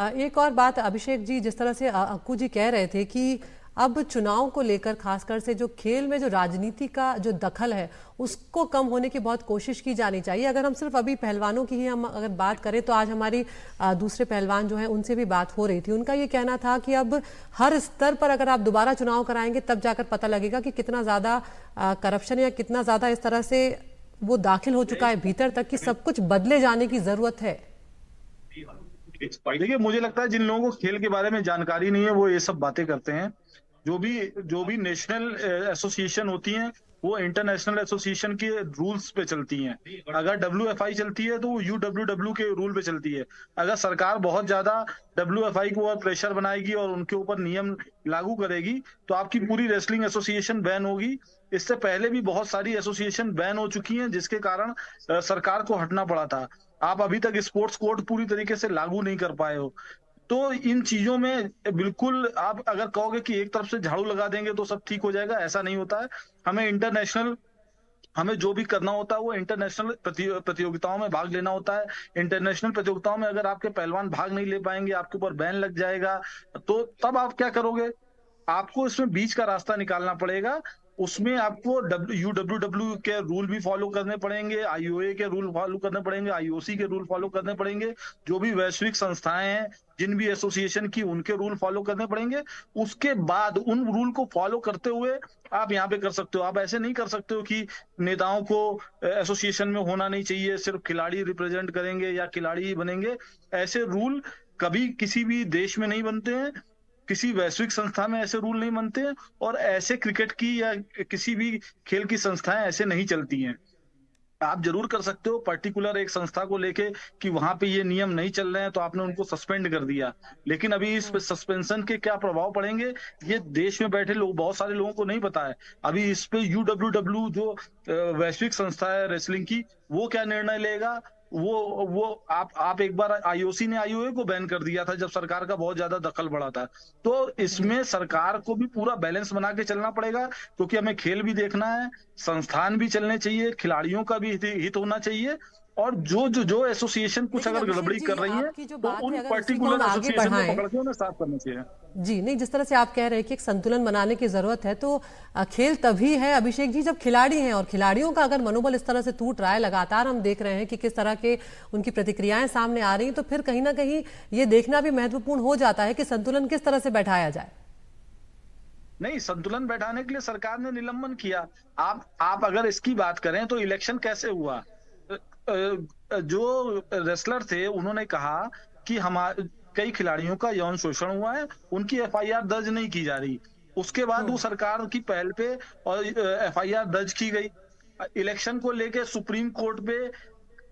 एक और बात अभिषेक जी, जिस तरह से अक्कू जी कह रहे थे कि अब चुनाव को लेकर खासकर से जो खेल में जो राजनीति का जो दखल है उसको कम होने की बहुत कोशिश की जानी चाहिए। अगर हम सिर्फ अभी पहलवानों की ही हम अगर बात करें तो आज हमारी दूसरे पहलवान जो हैं उनसे भी बात हो रही थी। उनका ये कहना था कि अब हर स्तर पर अगर आप दोबारा चुनाव कराएंगे तब जाकर पता लगेगा कि कितना ज़्यादा करप्शन या कितना ज़्यादा इस तरह से वो दाखिल हो चुका है भीतर तक कि सब कुछ बदले जाने की ज़रूरत है। देखिए, मुझे लगता है जिन लोगों को खेल के बारे में जानकारी नहीं है वो ये सब बातें करते हैं। जो भी नेशनल एसोसिएशन होती हैं वो इंटरनेशनल एसोसिएशन के रूल्स पे चलती हैं। अगर डब्ल्यूएफआई चलती है तो वो यूडब्ल्यूडब्ल्यू के रूल पे चलती है। अगर सरकार बहुत ज्यादा डब्ल्यूएफआई को और प्रेशर बनाएगी और उनके ऊपर नियम लागू करेगी तो आपकी पूरी रेसलिंग एसोसिएशन बैन होगी। इससे पहले भी बहुत सारी एसोसिएशन बैन हो चुकी हैं जिसके कारण सरकार को हटना पड़ा था। आप अभी तक स्पोर्ट्स कोड पूरी तरीके से लागू नहीं कर पाए हो। तो इन चीजों में बिल्कुल आप अगर कहोगे कि एक तरफ से झाड़ू लगा देंगे तो सब ठीक हो जाएगा, ऐसा नहीं होता है। हमें इंटरनेशनल हमें जो भी करना होता है वो इंटरनेशनल प्रतियोगिताओं में भाग लेना होता है। इंटरनेशनल प्रतियोगिताओं में अगर आपके पहलवान भाग नहीं ले पाएंगे, आपके ऊपर बैन लग जाएगा, तो तब आप क्या करोगे? आपको इसमें बीच का रास्ता निकालना पड़ेगा। उसमें आपको यूडब्ल्यूडब्ल्यू के रूल भी फॉलो करने पड़ेंगे, आईओए के रूल फॉलो करने पड़ेंगे, आईओसी के रूल फॉलो करने पड़ेंगे। जो भी वैश्विक संस्थाएं हैं, जिन भी एसोसिएशन की, उनके रूल फॉलो करने पड़ेंगे। उसके बाद उन रूल को फॉलो करते हुए आप यहाँ पे कर सकते हो। आप ऐसे नहीं कर सकते हो कि नेताओं को एसोसिएशन में होना नहीं चाहिए, सिर्फ खिलाड़ी रिप्रेजेंट करेंगे या खिलाड़ी ही बनेंगे। ऐसे रूल कभी किसी भी देश में नहीं बनते हैं, किसी वैश्विक संस्था में ऐसे रूल नहीं बनते हैं, और ऐसे क्रिकेट की या किसी भी खेल की संस्थाएं ऐसे नहीं चलती हैं। आप जरूर कर सकते हो पर्टिकुलर एक संस्था को लेके कि वहां पे ये नियम नहीं चल रहे हैं तो आपने उनको सस्पेंड कर दिया। लेकिन अभी इस सस्पेंशन के क्या प्रभाव पड़ेंगे ये देश में बैठे लोग, बहुत सारे लोगों को नहीं पता है। अभी इस पे यूडब्ल्यूडब्ल्यू जो वैश्विक संस्था है रेसलिंग की, वो क्या निर्णय लेगा। वो आप एक बार आईओसी ने आईओए को बैन कर दिया था जब सरकार का बहुत ज्यादा दखल बढ़ा था। तो जी इसमें सरकार को भी पूरा बैलेंस बना के चलना पड़ेगा, क्योंकि हमें खेल भी देखना है, संस्थान भी चलने चाहिए, खिलाड़ियों का भी हित होना चाहिए। और जो एसोसिएशन कुछ लेकिन अगर अभिषेक गड़बड़ी जी, कर रही है आपकी जो तो बात है उन अगर उसी को हम पर्टिकुलर आगे एसोसिएशन को बढ़ाएं। पकड़ के उन्हें साफ करना चाहिए। जी नहीं, जिस तरह से आप कह रहे हैं कि एक संतुलन बनाने की जरूरत है तो खेल तभी है अभिषेक जी जब खिलाड़ी हैं, और खिलाड़ियों का अगर मनोबल इस तरह से टूट रहा है, लगातार हम देख रहे हैं कि किस तरह के उनकी प्रतिक्रियाएं सामने आ रही हैं, तो फिर कहीं ना कहीं ये देखना भी महत्वपूर्ण हो जाता है कि संतुलन किस तरह से बैठाया जाए। नहीं, संतुलन बैठाने के लिए सरकार ने निलंबन किया। आप अगर इसकी बात करें तो इलेक्शन कैसे हुआ? जो रेसलर थे उन्होंने कहा कि हमारे कई खिलाड़ियों का यौन शोषण हुआ है, उनकी एफआईआर दर्ज नहीं की जा रही। उसके बाद वो हम्म। सरकार की पहल पे और एफआईआर दर्ज की गई। इलेक्शन को लेके सुप्रीम कोर्ट पे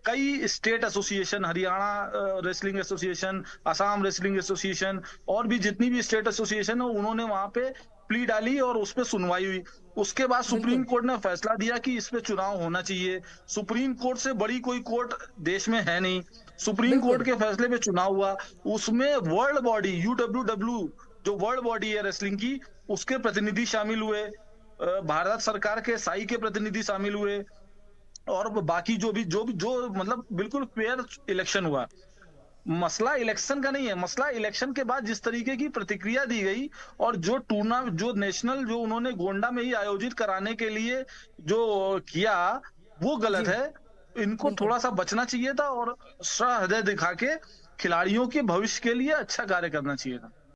कई state association, Haryana wrestling association, Assam wrestling association, और भी जितनी भी स्टेट एसोसिएशन है, उन्होंने वहां पे प्ली डाली और उस पे सुनवाई हुई। उसके बाद सुप्रीम बिल्कुल। कोर्ट ने फैसला दिया कि इस पे चुनाव होना चाहिए। सुप्रीम कोर्ट से बड़ी कोई कोर्ट देश में है नहीं। सुप्रीम कोर्ट बिल्कुल। के फैसले पे चुनाव हुआ। उसमें वर्ल्ड बॉडी यूडब्ल्यूडब्ल्यू, जो वर्ल्ड बॉडी है रेसलिंग की, उसके प्रतिनिधि शामिल हुए। भारत सरकार के साई के प्रतिनिधि शामिल हुए, और बाकी जो मतलब बिल्कुल फेयर इलेक्शन हुआ। मसला इलेक्शन का नहीं है, मसला इलेक्शन के बाद जिस तरीके की प्रतिक्रिया दी गई, और जो नेशनल जो उन्होंने गोंडा में ही आयोजित कराने के लिए जो किया, वो जी गलत है। इनको बिल्कुल। थोड़ा सा बचना चाहिए था और सहृदय दिखा के खिलाड़ियों के भविष्य के लिए अच्छा कार्य करना चाहिए था।